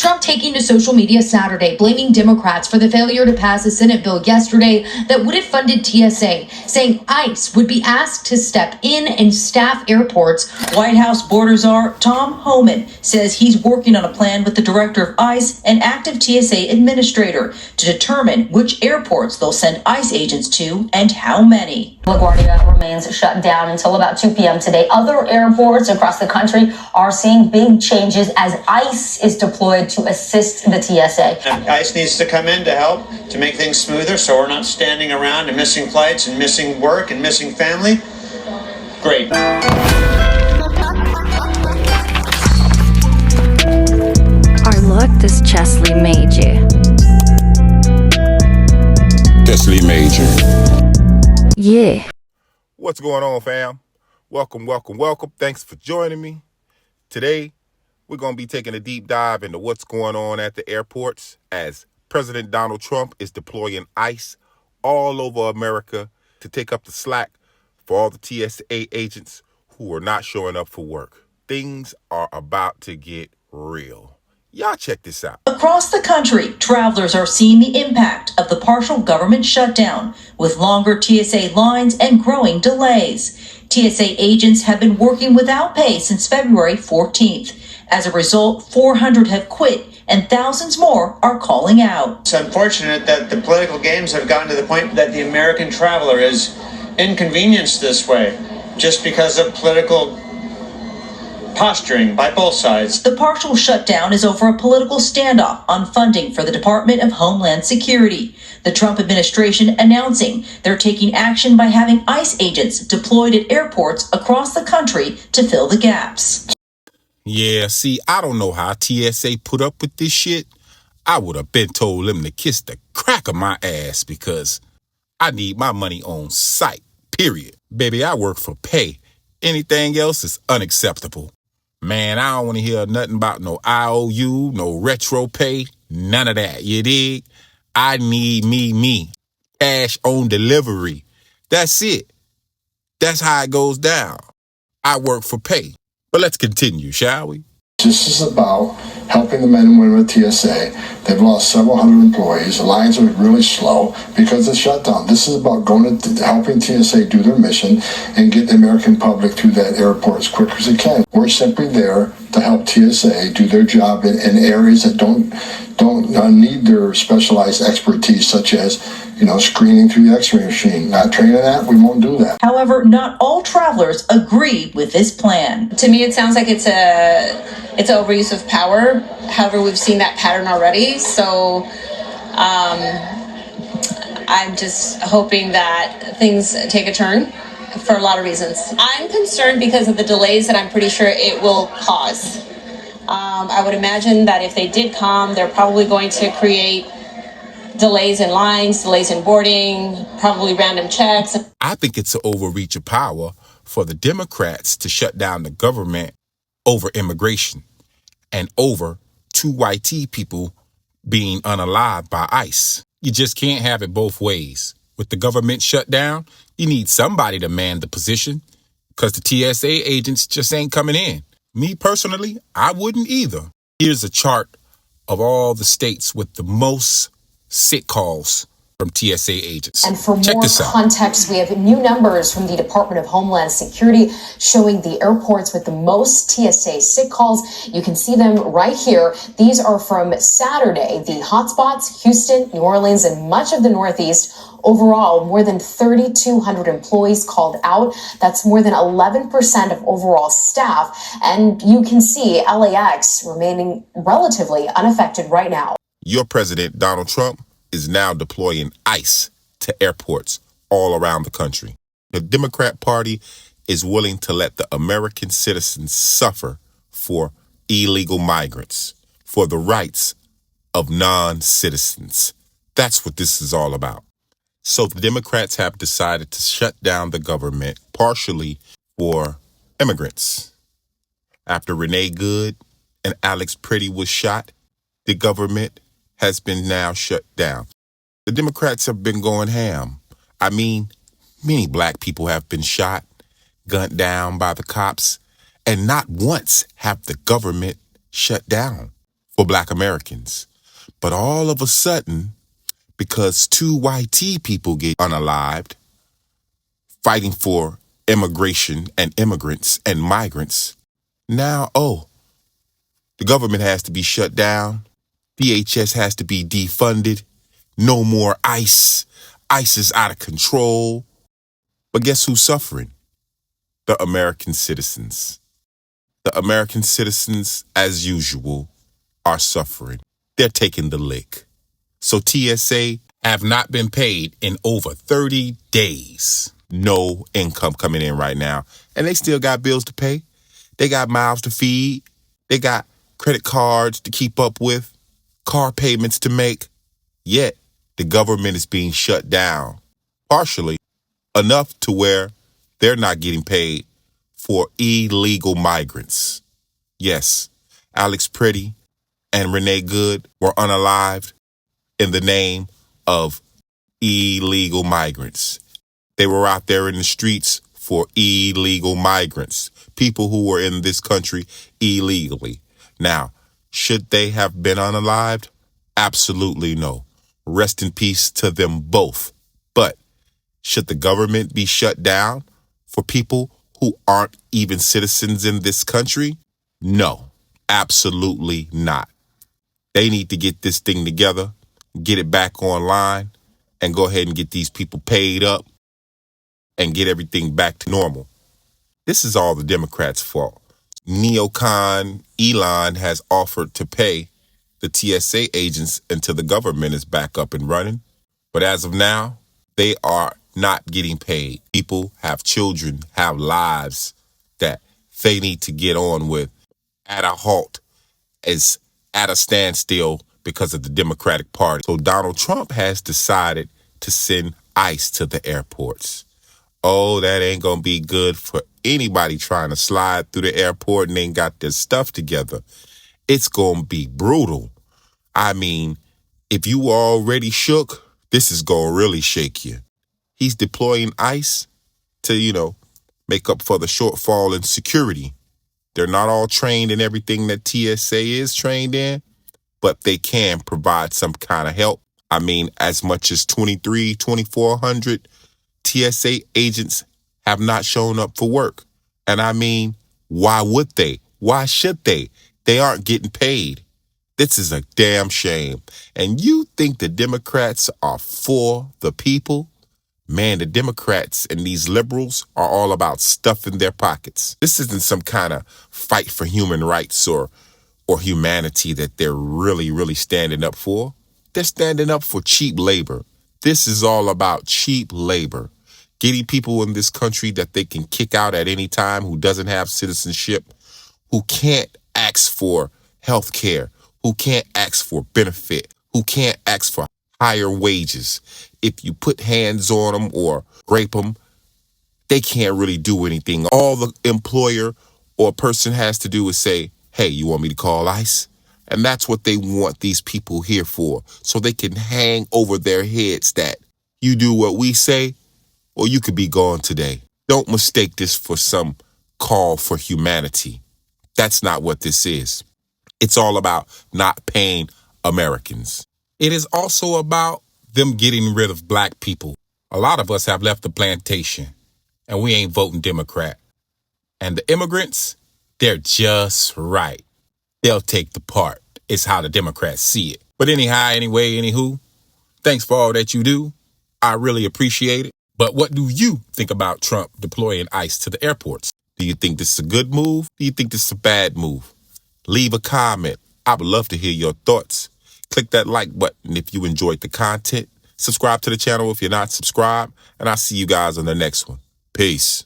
Trump taking to social media Saturday, blaming Democrats for the failure to pass a Senate bill yesterday that would have funded TSA, saying ICE would be asked to step in and staff airports. White House border czar Tom Homan says he's working on a plan with the director of ICE and active TSA administrator to determine which airports they'll send ICE agents to and how many. LaGuardia remains shut down until about 2 p.m. today. Other airports across the country are seeing big changes as ICE is deployed to assist the TSA. ICE needs to come in to help to make things smoother so we're not standing around and missing flights and missing work and missing family. Great. Our look is Chesley Major. Chesley Major. Yeah. What's going on, fam? Welcome. Thanks for joining me. Today, we're going to be taking a deep dive into what's going on at the airports as President Donald Trump is deploying ICE all over America to take up the slack for all the TSA agents who are not showing up for work. Things are about to get real. Y'all check this out. Across the country, travelers are seeing the impact of the partial government shutdown with longer TSA lines and growing delays. TSA agents have been working without pay since February 14th. As a result, 400 have quit and thousands more are calling out. It's unfortunate that the political games have gotten to the point that the American traveler is inconvenienced this way just because of political posturing by both sides. The partial shutdown is over a political standoff on funding for the Department of Homeland Security. The Trump administration announcing they're taking action by having ICE agents deployed at airports across the country to fill the gaps. Yeah, see, I don't know how TSA put up with this shit. I would have been told them to kiss the crack of my ass because I need my money on sight, period. Baby, I work for pay. Anything else is unacceptable. Man, I don't want to hear nothing about no IOU, no retro pay, none of that, you dig? I need me. Cash on delivery. That's it. That's how it goes down. I work for pay. But let's continue, shall we? This is about helping the men and women of TSA. They've lost several hundred employees. The lines are really slow because of the shutdown. This is about going to helping TSA do their mission and get the American public through that airport as quick as they can. We're simply there to help TSA do their job in areas that don't need their specialized expertise, such as screening through the X-ray machine. Not training that, we won't do that. However, not all travelers agree with this plan. To me, it sounds like it's overuse of power. However, we've seen that pattern already. So I'm just hoping that things take a turn for a lot of reasons. I'm concerned because of the delays that I'm pretty sure it will cause. I would imagine that if they did come, they're probably going to create delays in lines, delays in boarding, probably random checks. I think it's an overreach of power for the Democrats to shut down the government over immigration and over two white people being unalived by ICE. You just can't have it both ways. With the government shut down, you need somebody to man the position because the TSA agents just ain't coming in. Me personally, I wouldn't either. Here's a chart of all the states with the most sick calls from TSA agents. And for Check more this out. context, we have new numbers from the Department of Homeland Security showing the airports with the most TSA sick calls. You can see them right here. These are from Saturday. The hotspots, Houston, New Orleans, and much of the Northeast. Overall, more than 3,200 employees called out. That's more than 11% of overall staff. And you can see LAX remaining relatively unaffected right now. Your president, Donald Trump, is now deploying ICE to airports all around the country. The Democrat Party is willing to let the American citizens suffer for illegal migrants, for the rights of non-citizens. That's what this is all about. So the Democrats have decided to shut down the government partially for immigrants. After Renee Good and Alex Pretty was shot, the government has been now shut down. The Democrats have been going ham. I mean, many black people have been shot, gunned down by the cops, and not once have the government shut down. for Black Americans. But all of a sudden, because two YT people get unalived, fighting for immigration and immigrants and migrants, now, the government has to be shut down. DHS has to be defunded. No more ICE. ICE is out of control. But guess who's suffering? The American citizens. The American citizens, as usual, are suffering. They're taking the lick. So TSA have not been paid in over 30 days. No income coming in right now. And they still got bills to pay. They got mouths to feed. They got credit cards to keep up with, car payments to make. Yet the government is being shut down, partially enough to where they're not getting paid for illegal migrants. Yes, Alex Pretty and Renee Good were unalived in the name of illegal migrants. They were out there in the streets for illegal migrants, people who were in this country illegally. Now, should they have been unalived? Absolutely no. Rest in peace to them both. But should the government be shut down for people who aren't even citizens in this country? No, absolutely not. They need to get this thing together, get it back online, and go ahead and get these people paid up and get everything back to normal. This is all the Democrats' fault. Neocon Elon has offered to pay the TSA agents until the government is back up and running. But as of now, they are not getting paid. People have children, have lives that they need to get on with at a halt, is at a standstill because of the Democratic Party. So Donald Trump has decided to send ICE to the airports. Oh, that ain't gonna be good for anybody trying to slide through the airport and ain't got their stuff together. It's gonna be brutal. I mean, if you were already shook, this is gonna really shake you. He's deploying ICE to, make up for the shortfall in security. They're not all trained in everything that TSA is trained in, but they can provide some kind of help. I mean, as much as 2,400 TSA agents have not shown up for work. And I mean, why would they? Why should they? They aren't getting paid. This is a damn shame. And you think the Democrats are for the people? Man, the Democrats and these liberals are all about stuffing their pockets. This isn't some kind of fight for human rights or humanity that they're really, really standing up for. They're standing up for cheap labor. This is all about cheap labor. Getting people in this country that they can kick out at any time who doesn't have citizenship, who can't ask for health care, who can't ask for benefit, who can't ask for higher wages. If you put hands on them or rape them, they can't really do anything. All the employer or person has to do is say, hey, you want me to call ICE? And that's what they want these people here for, so they can hang over their heads that you do what we say or you could be gone today. Don't mistake this for some call for humanity. That's not what this is. It's all about not paying Americans. It is also about them getting rid of black people. A lot of us have left the plantation and we ain't voting Democrat. And the immigrants, they're just right. They'll take the part. It's how the Democrats see it. But anywho, thanks for all that you do. I really appreciate it. But what do you think about Trump deploying ICE to the airports? Do you think this is a good move? Do you think this is a bad move? Leave a comment. I would love to hear your thoughts. Click that like button if you enjoyed the content. Subscribe to the channel if you're not subscribed. And I'll see you guys on the next one. Peace.